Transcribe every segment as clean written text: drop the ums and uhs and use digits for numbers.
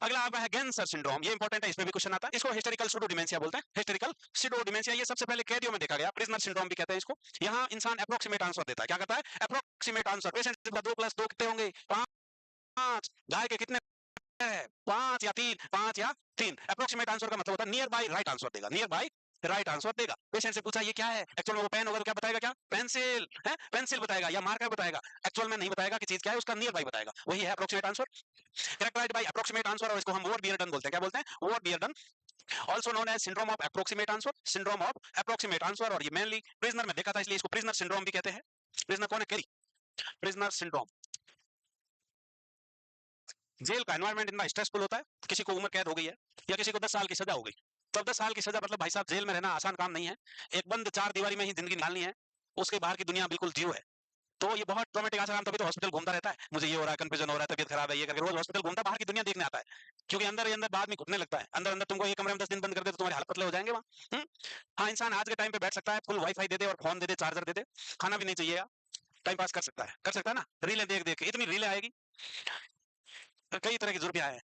अगला आपका है गेंसर सिंड्रोम, ये इंपॉर्टेंट है, इसमें भी क्वेश्चन आता है। इसको हिस्टोरिकल सूडो डिमेंशिया बोलते हैं, हिस्टोरिकल सूडो डिमेंशिया। ये सबसे पहले कैदियों में देखा गया, प्रिजनर सिंड्रोम भी कहते हैं इसको। यहाँ इंसान अप्रोक्सीमेट आंसर देता है, क्या करता है? Approximate answer. पेशेंट 2 + 2 कितने होंगे? 5। गाय के कितने है? 5 या 3, 5 या 3। अप्रोक्सीमेट आंसर का मतलब होता है नियर बाय राइट आंसर देगा, नियर बाय राइट आंसर देगा। पेशेंट से पूछा ये क्या है, एक्चुअल में वो पेन होगा तो क्या बताएगा? क्या? पेंसिल है, पेंसिल बताएगा या मार्कर बताएगा। एक्चुअल में नहीं बताएगा कि चीज क्या है, उसका नियर बाय बताएगा, वही है approximate answer. Characterized by approximate answer, और इसको हम वॉट बियर्डन बोलते हैं, क्या बोलते हैं? वॉट बियर्डन, also known as syndrome of approximate answer, syndrome of approximate answer. और ये मेनली प्रिजनर में देखा था, इसलिए इसको प्रिजनर सिंड्रोम भी कहते हैं। प्रिजनर कौन है? कैदी। Prisoner syndrome. जेल का एनवायरनमेंट इतना स्ट्रेसफुल होता है, किसी को उम्र कैद हो गई है या किसी को 10 साल की सजा हो गई, तब 10 साल की सजा मतलब भाई साहब जेल में रहना आसान काम नहीं है। एक बंद 4 दीवारी में ही जिंदगी निकालनी है, उसके बाहर की दुनिया बिल्कुल जीरो है। तो ये बहुत ट्रॉमेटिक आसान, तभी तो हॉस्पिटल घूमता रहता है, मुझे ये हो रहा है, कंफ्यूजन हो रहा है, तबीयत खराब है, ये करके रोज हॉस्पिटल घूमता है, बाहर की दुनिया देखने आता है। क्योंकि अंदर ही अंदर बाद में घुटने लगता है, अंदर अंदर तुमको एक कमरे में 10 दिन बंद कर दे तो तुम्हारे हालत पतले हो जाएंगे वहाँ। हाँ, इंसान आज के टाइम पे बैठ सकता है, फुल वाईफाई दे दे और फोन दे दे, चार्जर दे दे, खाना भी नहीं चाहिए, टाइम पास कर सकता है ना, रीलें देख देख के इतनी रीलें आएगी, कई तरह की जुर्फियां हैं।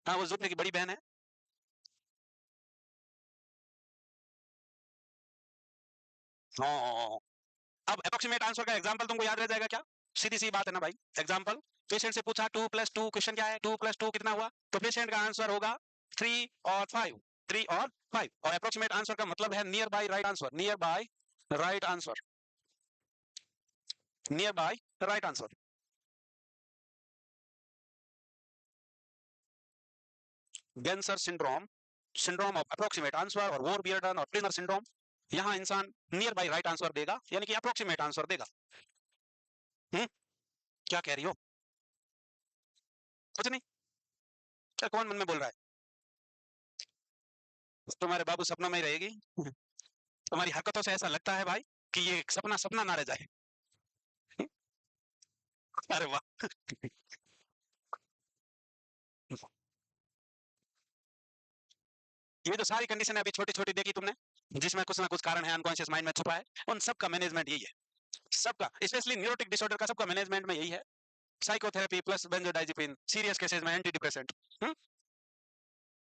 हाँ, वो जुल्फे की बड़ी बहन है। हाँ, अब अप्रोक्सीमेट आंसर का एग्जांपल तुमको याद रह जाएगा क्या? सीधी सी बात है ना भाई। एग्जांपल, पेशेंट से पूछा 2 + 2, क्वेश्चन क्या है? 2 + 2 कितना हुआ? तो पेशेंट का आंसर होगा 3 और 5, 3 और 5। और अप्रोक्सीमेट आंसर का मतलब है near by right answer, near by right answer, near by right answer. Ganser syndrome, syndrome of approximate answer, और वोर बियर्डन और प्रिजनर सिंड्रोम। यहाँ इंसान नियर बाय राइट आंसर देगा, यानी कि अप्रोक्सीमेट आंसर देगा। हम्म, क्या कह रही हो? कुछ नहीं। क्या, कौन मन में बोल रहा है? तुम्हारे बाबू सपनों में ही रहेगी। तुम्हारी हरकतों से ऐसा लगता है भाई कि ये सपना सपना ना रह जाए। अरे वाह। ये जो सारी कंडीशन है अभी छोटी छोटी देखी तुमने, जिसमें कुछ ना कुछ कारण है अनकॉन्शियस माइंड में छुपा है, उन सबका मैनेजमेंट यही है, सबका, स्पेशली न्यूरोटिक डिसऑर्डर का सबका मैनेजमेंट में यही है। Psychotherapy plus benzodiazepine, serious cases में एंटी डिप्रेसेंट।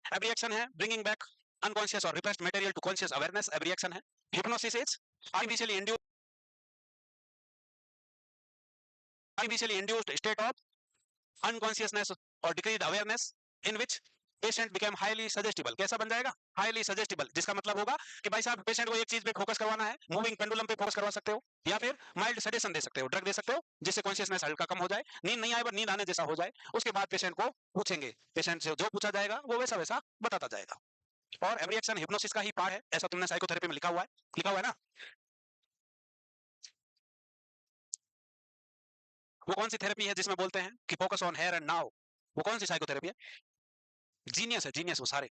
एब्री एक्शन है ब्रिंगिंग बैक अनकॉन्शियस और repressed material to conscious awareness, abreaction है। Hypnosis is artificially induced state of unconsciousness or decreased awareness in which patient became highly suggestible. कैसा बन जाएगा? Highly suggestible, जिसका मतलब होगा कि भाई साहब पेशेंट को एक चीज पे फोकस करवाना है, मूविंग पेंडुलम पे फोकस करवा सकते हो, या फिर माइल्ड सेडेशन दे सकते हो, ड्रग दे सकते हो, जिससे कॉन्शियसनेस हल्का कम हो जाए, नींद नहीं आए पर नींद आने जैसा हो जाए। उसके बाद पेशेंट को पूछेंगे, पेशेंट से जो पूछा जाएगा वो वैसा वैसा बताता जाएगा। और एवरी एक्शन हिप्नोसिस का ही पार्ट है, ऐसा तुमने साइकोथेरेपी में लिखा हुआ है, लिखा हुआ है ना। वो कौन सी थेरेपी है जिसमें बोलते हैं कि focus on here and now? वो कौन सी साइकोथेरेपी है? जीनियस है, जीनियस वो सारे।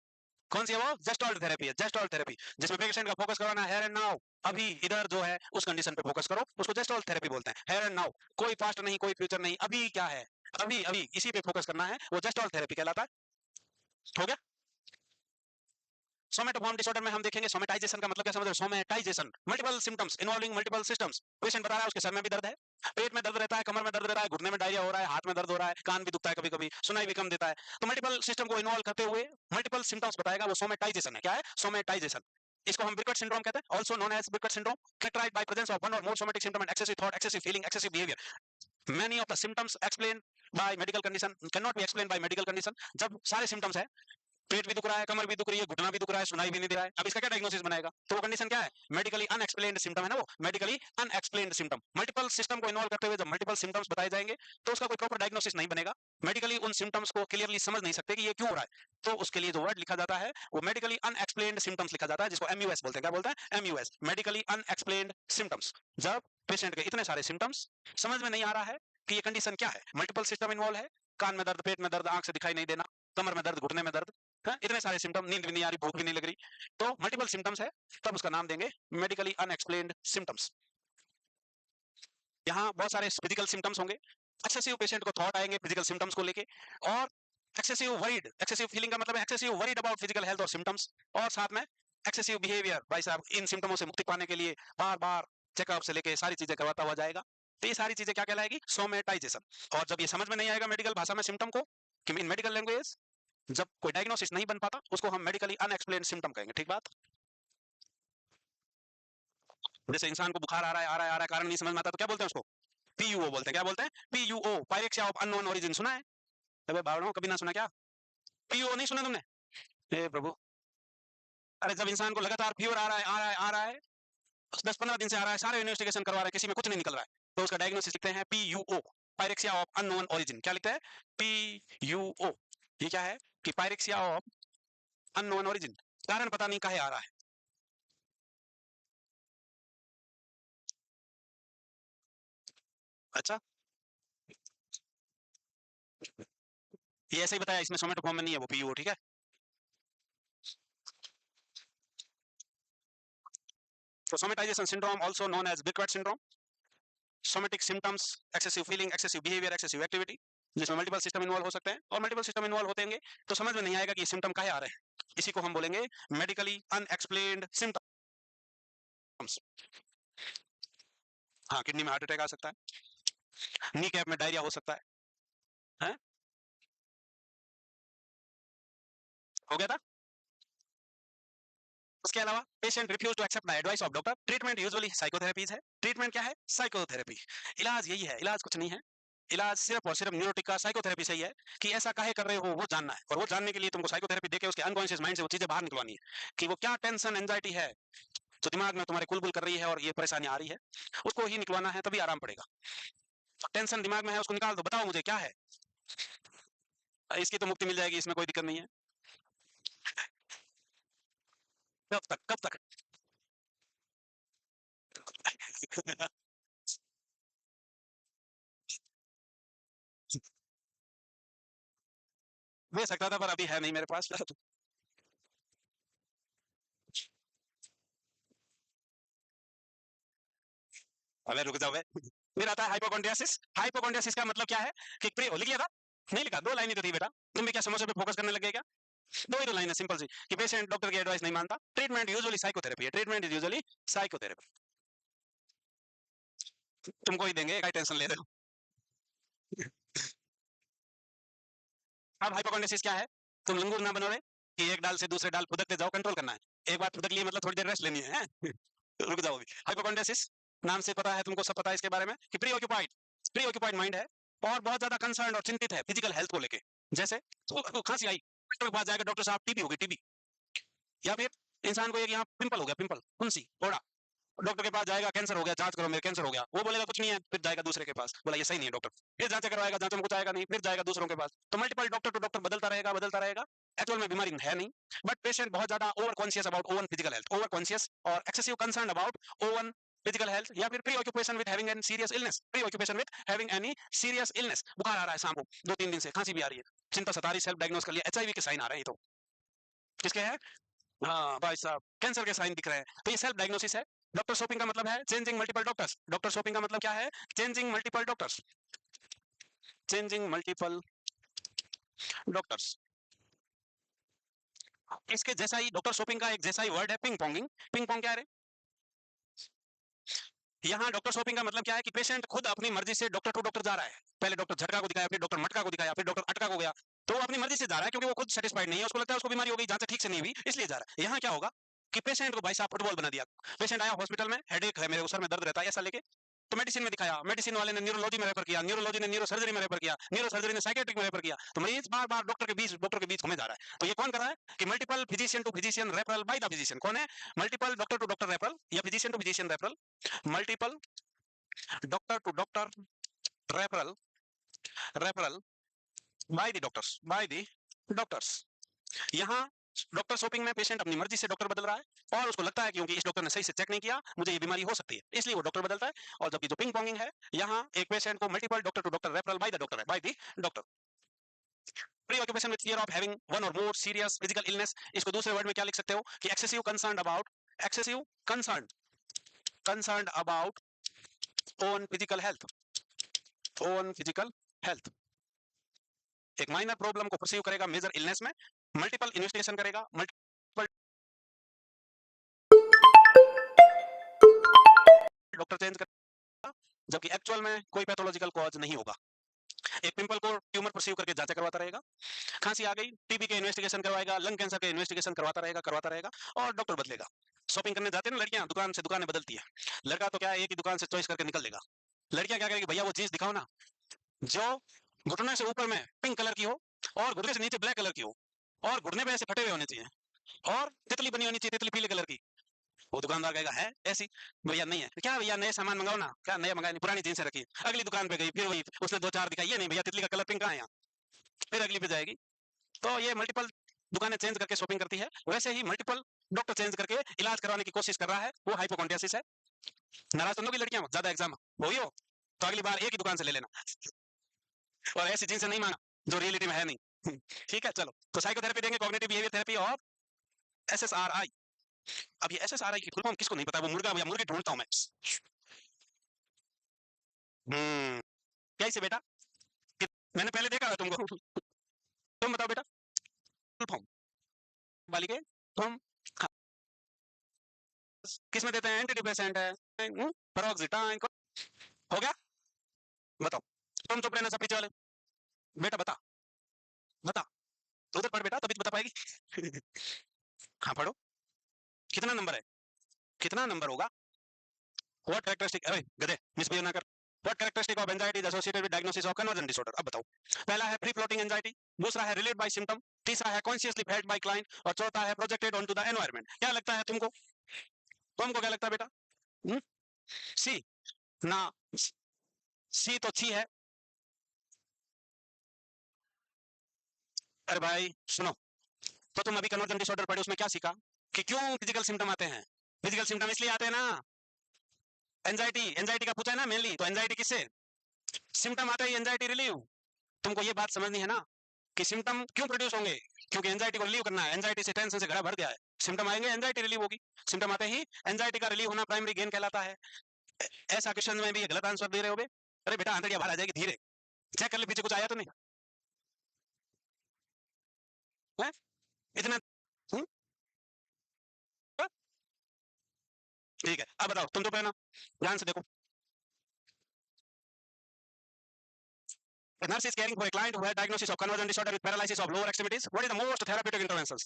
कौन सी है वो? जस्ट ऑल थेरेपी है, जस्ट ऑल थेरेपी, जिसमें पेशेंट का फोकस करवाना है हेयर एंड नाउ, अभी इधर जो है उस कंडीशन पे फोकस करो, उसको जस्ट ऑल थेरेपी बोलते हैं। हेयर एंड नाउ, कोई पास्ट नहीं, कोई फ्यूचर नहीं, अभी क्या है, अभी अभी इसी पे फोकस करना है, वो जस्ट ऑल थेरेपी कहलाता है। हो गया। सोमेटोफॉर्म डिसऑर्डर में हम देखेंगे सोमेटाइजेशन का मतलब क्या समझ रहे हो? Somatisation, multiple symptoms involving multiple systems. Patient बता रहा है उसके सर में भी दर्द है, पेट में दर्द रहता है, कमर में दर्द रहता है, घुटने में डायरिया हो रहा है, हाथ में दर्द हो रहा है, कान भी दुखता है, कभी कभी सुनाई भी कम देता है। तो मल्टीपल सिस्टम को इन्वॉल्व करते हुए मल्टीपल सिम्टम्स बताएगा, वो सोमेटाइजेशन है। क्या है? सोमेटाइजेशन। इसको हम ब्रिकट सिंड्रोम कहते हैं, also known as Briquet syndrome, characterized by presence of one or more somatic symptom and excessive thought, excessive feeling, excessive behavior. Many of the symptoms explained by medical condition cannot be explained by medical condition. जब सारे symptoms है, पेट भी दुख रहा है, कमर भी दुख रही है, घुटना भी दुख रहा है, सुनाई भी नहीं दे रहा है, अब इसका क्या डायग्नोसिस बनेगा? तो वो कंडीशन क्या है? मेडिकली अनएक्सप्लेन्ड सिम्टम है ना, वो medically unexplained symptom. Multiple system को इन्वॉल्व करते हुए जब मल्टीपल सिम्टम्स बताए जाएंगे तो उसका कोई प्रॉपर डायग्नोसिस नहीं बनेगा। मेडिकली उन सिम्टम्स को क्लियरली समझ नहीं सकते कि ये क्यों हो रहा है, तो उसके लिए जो वर्ड लिखा जाता है वो मेडिकली अनएक्सप्लेन्ड सिम्टम्स लिखा जाता है, जिसको एमयूएस बोलते हैं। क्या बोलते हैं? एमयूएस, मेडिकली अनएक्सप्लेन्ड सिम्टम्स। जब पेशेंट के इतने सारे सिम्टम्स समझ में नहीं आ रहा है कि ये कंडीशन क्या है, मल्टीपल सिस्टम इन्वॉल्व है, कान में दर्द, पेट में दर्द, आंख से दिखाई नहीं देना, कमर में दर्द, घुटने में दर्द, हाँ, इतने सारे सिम्टम, नींद भी नहीं आ रही, भूख भी नहीं लग रही, तो मल्टीपल सिम्टम्स है, तब उसका नाम देंगे मेडिकली अनएक्सप्लेन्ड सिम्टम्स। यहाँ बहुत सारे फिजिकल सिम्टम्स होंगे, एक्सेसिव पेशेंट को थॉट आएंगे फिजिकल सिम्टम्स को लेके, और एक्सेसिव वरीड, एक्सेसिव फीलिंग का मतलब है excessive worried about physical health और सिम्टम्स, और साथ में एक्सेसिव बिहेवियर। भाई साहब इन सिम्टमों से मुक्ति पाने के लिए बार बार चेकअप से लेके सारी चीजें करवाता हुआ जाएगा। तो ये सारी चीजें क्या कहलाएगी? सोमेटाइजेशन। और जब ये समझ में नहीं आएगा मेडिकल भाषा में सिम्टम को, कि इन मेडिकल लैंग्वेज जब कोई डायग्नोसिस नहीं बन पाता उसको हम मेडिकली अनएक्सप्लेन्ड सिम्टम कहेंगे। ठीक बात? जैसे इंसान को बुखार आ रहा है आ रहा है आ रहा है, कारण नहीं समझ में आता तो क्या बोलते हैं उसको? पीयूओ बोलते हैं। क्या बोलते हैं? पीयूओ, पायरेक्सिया ऑफ अननोन ओरिजिन। सुना है? अबे बावड़ों, कभी ना सुना क्या? पीयूओ नहीं सुना तुमने? हे प्रभु! अरे जब इंसान को लगातार फीवर आ रहा है आ रहा है आ रहा है, 10-15 दिन से आ रहा है, सारे इन्वेस्टिगेशन करवा रहे हैं, किसी में कुछ नहीं निकल रहा है, तो उसका डायग्नोसिस लिखते हैं पीयूओ, पायरेक्सिया ऑफ अननोन ओरिजिन। क्या लिखते हैं? पीयूओ। ये क्या है? कि पायरेक्सिया ऑफ अननोन ओरिजिन, कारण पता नहीं काहे आ रहा है। अच्छा, ये ऐसे ही बताया, इसमें सोमेटो फॉर्म में नहीं है वो पीयूओ। ठीक है? तो somatization syndrome also known as Briquet syndrome, somatic symptoms, excessive feeling, excessive behaviour, excessive activity, जिसमें मल्टीपल सिस्टम इन्वॉल्व हो सकते हैं, और मल्टीपल सिस्टम इन्वॉल्व होते हैं तो समझ में नहीं आएगा कि ये सिम्टम काहे आ रहे हैं। इसी को हम बोलेंगे मेडिकली अनएक्सप्लेन्ड सिम्टम्स। हाँ, किडनी में हार्ट अटैक आ सकता है, नी कैप में डायरिया हो सकता है? हो गया था। उसके अलावा patient refuse to accept the advice of doctor, treatment usually psychotherapies है। ट्रीटमेंट क्या है? साइकोथेरेपी। इलाज यही है, इलाज कुछ नहीं है। इलाज सिर्फ और सिर्फ न्यूरोटिक का साइकोथेरेपी सही है कि ऐसा काहे कर रहे हो वो जानना है, और वो जानने के लिए तुमको साइकोथेरेपी देके उसके अनकॉन्शियस माइंड से वो चीजें बाहर निकलवानी है कि वो क्या टेंशन एंजाइटी है जो दिमाग में तुम्हारे कुलबुल कर रही है और ये परेशानी आ रही है, उसको ही निकलवाना है, तभी आराम पड़ेगा। तो टेंशन दिमाग में है, उसको निकाल दो, बताओ मुझे क्या है, इसकी तो मुक्ति मिल जाएगी, इसमें कोई दिक्कत नहीं है। कब तक कब तक? दे सकता था पर अभी है नहीं मेरे पास। अबे रुक जाओ बे। फिर आता है हाइपोकॉन्ड्रियासिस। हाइपोकॉन्ड्रियासिस का मतलब क्या है? कि लिख लिया था? नहीं लिखा, दो लाइनें तो थी बेटा। तुम भी क्या समोसे पे फोकस करने लगे क्या? दो ही तो लाइन है सिंपल सी, कि पेशेंट डॉक्टर की एडवाइस नहीं मानता, ट्रीटमेंट यूजुअली साइकोथेरेपी है, ट्रीटमेंट इज यूजुअली साइकोथेरेपी। तुमको ही देंगे, काय टेंशन ले रहे हो? अब हाइपोकॉन्ड्रियासिस क्या है? तुम लंगूर ना बनो रे, कि एक डाल से दूसरे डाल फुदकते जाओ, कंट्रोल करना है। एक बार फुदक लिए मतलब थोड़ी देर रेस्ट लेनी है, हैं? रुक जाओ अभी। हाइपोकॉन्ड्रियासिस नाम से पता है तुमको, सब पता है इसके बारे में, कि pre occupied, pre occupied mind है, और बहुत ज्यादा कंसर्न और चिंतित है फिजिकल हेल्थ को लेके। जैसे खांसी आई, डॉक्टर के पास जाएगा, डॉक्टर साहब टीबी होगी, टीबी। या फिर इंसान को एक यहाँ पिंपल हो गया, पिंपल, फुंसी, फोड़ा, डॉक्टर के पास जाएगा, कैंसर हो गया, जांच करो मेरे कैंसर हो गया, वो बोलेगा कुछ नहीं है, फिर जाएगा दूसरे के पास, बोला ये सही नहीं है डॉक्टर, फिर जांच करवाएगा, जांच में कुछ आएगा नहीं, फिर जाएगा दूसरों के पास, तो मल्टीपल डॉक्टर टू डॉक्टर बदलता रहेगा, बदलता रहेगा। एक्चुअल में बीमारी है नहीं, बट पेशेंट बहुत ज्यादा over conscious about own physical health, over conscious और excessive concern about own physical health, या फिर preoccupation with having any serious illness, preoccupation with having any serious illness. बुखार आ रहा है शाम को 2-3 दिन से, खांसी भी आ रही है, चिंता सता रही, सेल्फ डायग्नोस कर लिया, एचआईवी के साइन आ रहे हैं, ये तो किसके हैं? हाँ भाई साहब, कैंसर के साइन दिख रहे हैं, तो ये सेल्फ डायग्नोसिस है। डॉक्टर शॉपिंग का मतलब है changing multiple doctors. Doctor shopping का मतलब क्या है? Changing multiple doctors, changing multiple doctors. इसके जैसा ही डॉक्टर शॉपिंग का एक जैसा ही वर्ड है पिंग पोंगिंग। पिंग पोंग क्या है रे? यहाँ डॉक्टर शॉपिंग का मतलब क्या है कि पेशेंट खुद अपनी मर्जी से डॉक्टर टू डॉक्टर जा रहा है, पहले डॉक्टर झटका को दिखाया, फिर डॉक्टर मटका को दिखाया, फिर डॉक्टर अटका को गया, तो वो अपनी मर्जी से जा रहा है क्योंकि वो खुद सेटिस्फाइड नहीं है, उसको लगता है उसको बीमारी हो गई, जांच ठीक से नहीं हुई, इसलिए जा रहा है। यहाँ क्या होगा कि पेशेंट को भाई साहब फुटबॉल बना दिया। पेशेंट आया हॉस्पिटल में, हेडेक है मेरे, सर में दर्द रहता है, ऐसा लेके तो मेडिसिन में दिखाया, मेडिसिन वाले ने न्यूरोलॉजी में रेफर किया, न्यूरोलॉजी ने न्यूरो सर्जरी में रेफर किया, न्यूरो सर्जरी ने साइकेट्रिक में रेफर किया, तो मरीज बार बार डॉक्टर के बीच घूमे जा रहा है। तो ये कौन कर रहा है? कि multiple physician to physician referral by the physician. कौन है? Multiple doctor to doctor referral या physician to physician referral, multiple doctor to doctor referral, referral by the doctors, by the doctors. यहाँ डॉक्टर शॉपिंग में patient अपनी मर्जी से doctor बदल रहा है, और उसको लगता है क्योंकि इस डॉक्टर ने सही से चेक नहीं किया, मुझे ये बीमारी हो सकती है, इसलिए वो डॉक्टर बदलता है। और जबकि जो पिंग पोंगिंग है, यहाँ एक पेशेंट को multiple doctor to doctor referral by the doctor है, by the doctor. Preoccupation with fear of having one or more serious physical illness, इसको दूसरे वर्ड में क्या लिख सकते हो कि excessive concern about, excessive concern, concern about own physical health, own physical health. एक माइनर प्रॉब्लम को परसीव करेगा मेजर इलनेस में, मल्टीपल इन्वेस्टिगेशन करेगा, मल्टीपल डॉक्टर चेंज करेगा, जबकि एक्चुअल में कोई पैथोलॉजिकल कॉज नहीं होगा। एक पिंपल को ट्यूमर परसीव करके जांच करवाता रहेगा, खांसी आ गई टीबी के इन्वेस्टिगेशन करवाएगा, लंग कैंसर के इन्वेस्टिगेशन करवाता रहेगा और डॉक्टर बदलेगा। शॉपिंग करने जाते हैं ना लड़कियां, दुकान से दुकानें बदलती है। लड़का तो क्या है, एक ही दुकान से चॉइस करके निकल लेगा। लड़कियां क्या करेगी, भैया वो जीन्स दिखाओ ना जो घुटने से ऊपर में पिंक कलर की हो और घुटने से नीचे ब्लैक कलर की हो और घुटने पे ऐसे फटे हुए होने चाहिए और तितली बनी होनी चाहिए, तितली पीले कलर की। वो दुकानदार कहेगा है ऐसी, भैया नहीं है। क्या भैया नए सामान मंगाओ ना, क्या नया मंगाया नहीं, पुरानी जींस रखी। अगली दुकान पे गई, फिर वही उसने दो चार दिखाई, ये नहीं भैया तितली का कलर पिंक कहाँ है यहाँ, फिर अगली पे जाएगी। तो ये मल्टीपल दुकानें चेंज करके शॉपिंग करती है। वैसे ही मल्टीपल डॉक्टर चेंज करके इलाज करवाने की कोशिश कर रहा है, वो हाइपोकॉन्ड्रियासिस है। नाराज तो की लड़कियां ज्यादा एग्जाम हो ही हो तो अगली बार एक ही दुकान से ले लेना और ऐसी जींस नहीं मांगा जो रियलिटी में है नहीं। ठीक है चलो, तो साइकोथेरेपी देंगे, कॉग्निटिव बिहेवियर थेरेपी और एसएसआरआई। अब ये एसएसआरआई की फुल फॉर्म किसको नहीं पता, वो मुर्गा या मुर्गी ढूंढता हूं मैं। क्या इसे बेटा, मैंने पहले देखा था तुमको। तुम बताओ बेटा, फुल फॉर्म बालिके तुम किस में देते हैं, एंटी डिप्रेसेंट है, पेरोक्सिटाइन हो गया। बताओ, तुम चुप रहना सब पीछे वाले, बेटा बता बता, तो उधर पढ़ बेटा तभी तो बता पाएगी। हाँ पढ़ो, कितना नंबर है, कितना नंबर होगा। व्हाट कैरेक्टरिस्टिक, अरे गधे मिसबिहेव ना कर। What characteristic of anxiety is associated with diagnosis of conversion disorder. अब बताओ, पहला है फ्री फ्लोटिंग एंजाइटी, दूसरा है रिलेट बाय सिम्टम, तीसरा है कॉन्शियसली फेल्ट बाय क्लाइंट और चौथा है projected on to the environment. क्या लगता है तुमको, तुमको क्या लगता है बेटा, सी ना, सी तो छी है। अरे भाई सुनो, तो तुम अभी कन्वर्जन डिसऑर्डर पढ़े, उसमें क्या सीखा कि क्यों फिजिकल सिम्टम आते हैं। फिजिकल सिम्टम इसलिए आते हैं ना, एंजाइटी, एंजाइटी का पूछा है ना मेनली, तो एंजाइटी किससे, सिम्टम आते ही एंजाइटी रिलीव। तुमको ये बात समझनी है ना कि सिम्टम क्यों प्रोड्यूस होंगे, क्योंकि एंजाइटी को रिलीव करना है। एंजाइटी से टेंशन से घड़ा भर गया है, सिम्टम आएंगे एंजाइटी रिलीव होगी। सिम्टम आते ही एंजाइटी का रिलीव होना प्राइमरी गेन कहलाता है। ऐसा क्वेश्चन में भी गलत आंसर दे रहे हो बे। अरे बेटा आंतरिया बाहर आ जाएगी, धीरे चेक कर ले पीछे कुछ आया तो नहीं है इतना। हम्म, ठीक है अब बताओ, तुम तो पहना ध्यान से देखो। A nurse is caring for a client who had diagnosis of conversion disorder with paralysis of lower extremities. What is the most therapeutic interventions?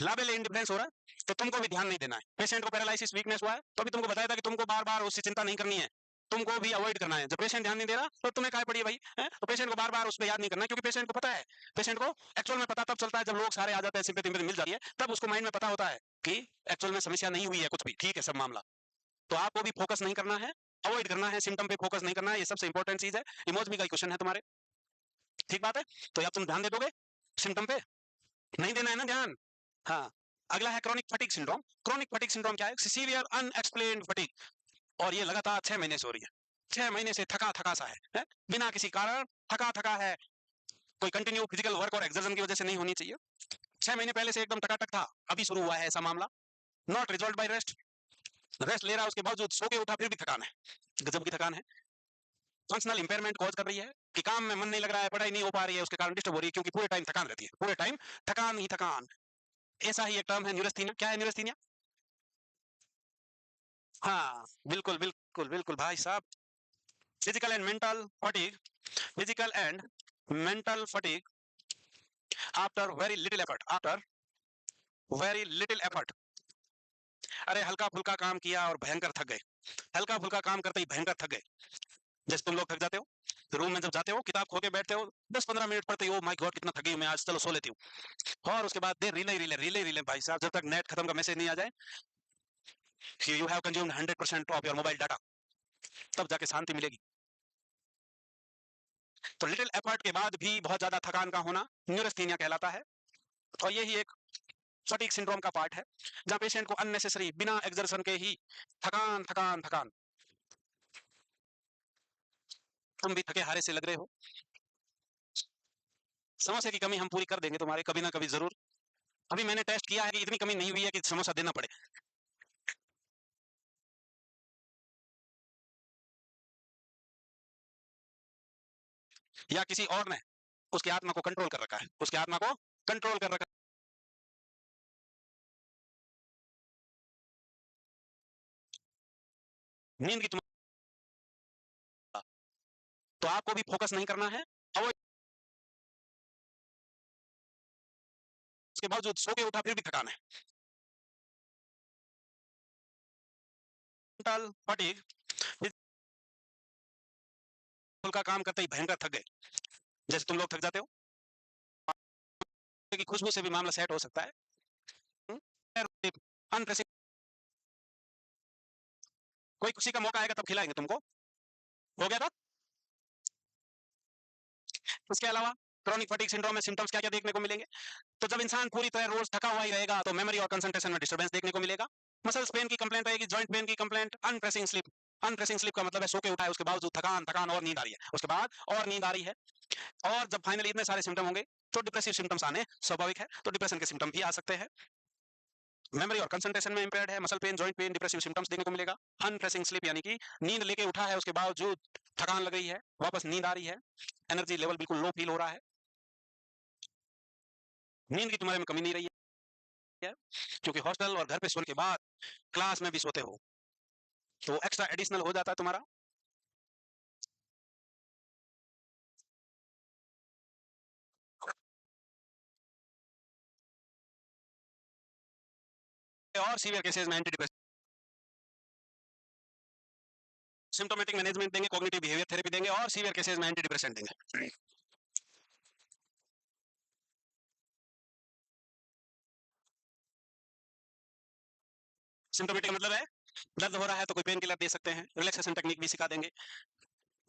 Label indifference हो रहा है तो तुमको भी ध्यान नहीं देना है। पेशेंट को पैरालिसिस वीकनेस हुआ है तो अभी तुमको बताया था कि तुमको बार बार उससे चिंता नहीं करनी है, तुमको भी अवॉइड करना है। जब पेशेंट ध्यान नहीं दे रहा तो तुम्हें काय पड़ी है भाई है? तो पेशेंट को बार बार उस पर याद नहीं करना, क्योंकि पेशेंट को पता है, पेशेंट को एक्चुअल में पता तब चलता है जब लोग सारे आ जाते हैं, सिंपैथी मिल जाती है, तब उसको माइंड में पता होता है कि एक्चुअल में समस्या नहीं हुई है कुछ भी, ठीक है सब मामला। तो आपको भी फोकस नहीं करना है, अवॉइड करना है, सिम्टम पे फोकस नहीं करना है, ये सबसे इंपॉर्टेंट चीज है। इमोज भी का क्वेश्चन है तुम्हारे, ठीक बात है। तो अब तुम ध्यान दे दोगे सिम्टम पे, नहीं देना है ना ध्यान। हाँ, अगला है chronic fatigue syndrome. Chronic fatigue syndrome क्या है, सीवियर अनएक्सप्लेन्ड फटीग, और ये लगातार 6 महीने से हो रही है। 6 महीने से थका थका सा है? बिना किसी कारण थका थका है, कोई कंटिन्यू फिजिकल वर्क और एक्सर्शन की वजह से नहीं होनी चाहिए। 6 महीने पहले से एकदम टकाटक था, अभी शुरू हुआ है ऐसा मामला। Not resolve by rest, rest ले रहा है उसके बावजूद, सो के उठा फिर भी थकान है, गजब की थकान है। फंक्शनल इंपेयरमेंट कॉज कर रही है कि काम में मन नहीं लग रहा है, पढ़ाई नहीं हो पा रही है, उसके कारण डिस्टर्ब हो रही है, क्योंकि पूरे टाइम थकान रहती है, पूरे टाइम थकान ही थकान। ऐसा ही एक टर्म है न्यूरस्थीनिया। क्या है न्यूरस्थीनिया? हाँ बिल्कुल बिल्कुल बिल्कुल भाई साहब, physical and mental fatigue, physical and mental fatigue after very little effort, after very little effort. अरे हल्का फुल्का काम किया और भयंकर थक गए, हल्का फुल्का काम करते ही भयंकर थक गए। जैसे तुम लोग थक जाते हो, तो रूम में जब जाते हो किताब खो के बैठते हो, 10-15 मिनट पढ़ते हो, माय गॉड कितना थक गई मैं आज, चलो सो लेती हूँ। और उसके बाद दे रिले रिले रिले रिले भाई साहब, जब तक नेट खत्म का मैसेज नहीं आ जाए, you have consumed 100% of your mobile data, तब जाके शांति मिलेगी। तो लिटिल एफर्ट के बाद भी बहुत ज्यादा थकान का होना न्यूरस्थीनिया कहलाता है। और यही एक फटीग सिंड्रोम का पार्ट है, जहां पेशेंट को अननेसेसरी बिना एक्सर्शन के ही थकान थकान थकान। तुम भी थके हारे से लग रहे हो, समोसे की कमी हम पूरी कर देंगे तुम्हारे कभी ना कभी जरूर। अभी मैंने टेस्ट किया है कि इतनी कमी नहीं हुई है कि समोसा देना पड़े। या किसी और ने उसकी आत्मा को कंट्रोल कर रखा है, उसकी आत्मा को कंट्रोल कर रखा है। नींद की तो आपको भी फोकस नहीं करना है, और उसके बावजूद सो के उठा फिर भी थकान है। मेंटल फटीग, का काम करते ही भयंकर थक गए, जैसे तुम लोग थक जाते हो कि खुशबू से भी मामला सेट हो सकता है। अनप्रेसिंग, कोई खुशी का मौका आएगा तब खिलाएंगे तुमको, हो गया था। इसके अलावा क्रॉनिक फटीग सिंड्रोम में सिम्टम्स क्या क्या देखने को मिलेंगे? तो जब इंसान पूरी तरह रोज थका हुआ ही रहेगा तो मेमोरी और कंसंट्रेशन में डिस्टर्बेंस देखने को मिलेगा, मसल्स पेन की कंप्लेंट रहेगी, जॉइंट पेन की कंप्लेंट, अनप्रेसिंग स्लिप। अनप्रेसिंग स्लिप का मतलब है सो के उठा है उसके बावजूद थकान थकान और नींद आ रही है, उसके बाद और नींद आ रही है, और जब फाइनली इतने सारे सिम्टम होंगे तो डिप्रेसिव सिम्टम्स आने स्वाभाविक है, तो डिप्रेशन के सिम्टम भी आ सकते हैं। मेमोरी और कंसंट्रेशन में इंपेयर्ड है, muscle pain, joint pain, depressive symptoms देखने को मिलेगा। अनप्रेसिंग स्लीप यानी कि नींद लेके उठा है उसके बावजूद थकान लग रही है, वापस नींद आ रही है, एनर्जी लेवल बिल्कुल लो फील हो रहा है, नींद की तुम्हारे में कमी नहीं रही है, क्योंकि हॉस्टल और घर पे सोने के बाद क्लास में भी सोते हो तो एक्स्ट्रा एडिशनल हो जाता है तुम्हारा। और सीवियर केसेस में एंटी डिप्रेसिव सिम्टोमेटिक मैनेजमेंट देंगे, कॉग्निटिव बिहेवियर थेरेपी देंगे, और सीवियर केसेस में एंटी डिप्रेसेंट देंगे। सिम्टोमेटिक मतलब है दर्द हो रहा है तो कोई पेन किलर दे सकते हैं, रिलैक्सेशन टेक्निक भी सिखा देंगे,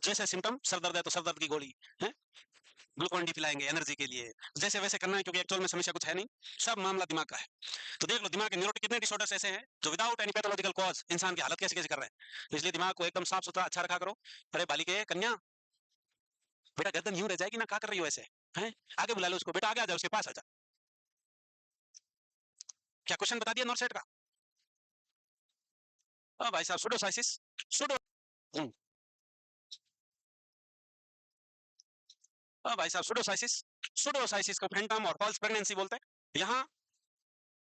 जैसे सिम्टम सर दर्द है तो सर दर्द की गोली है, ग्लूकोन डी पिलाएंगे एनर्जी के लिए, जैसे वैसे करना है, क्योंकि एक्चुअल में समस्या कुछ है नहीं, सब मामला दिमाग का है। तो देख लो दिमाग के न्यूरो कितने डिसऑर्डर्स ऐसे हैं जो विदाउट एनी पैथोलॉजिकल कॉज इंसान की हालत कैसे कैसे कर रहे हैं, तो इसलिए दिमाग को एकदम साफ सुथरा अच्छा रखा करो। अरे बालिके कन्या, बेटा गर्दन यूं रह जाएगी ना, क्या कर रही हो ऐसे, हैं? आगे बुला लो उसको, बेटा आगे आ जाओ, उसके पास आ जा। क्या क्वेश्चन बता दिया नॉर्सेट का? भाई साहब सुडोसाइसिस, सुडो भाई साहब सुडोसाइसिस, सुडोसाइसिस को फैंटम और फॉल्स प्रेगनेंसी बोलते हैं। यहाँ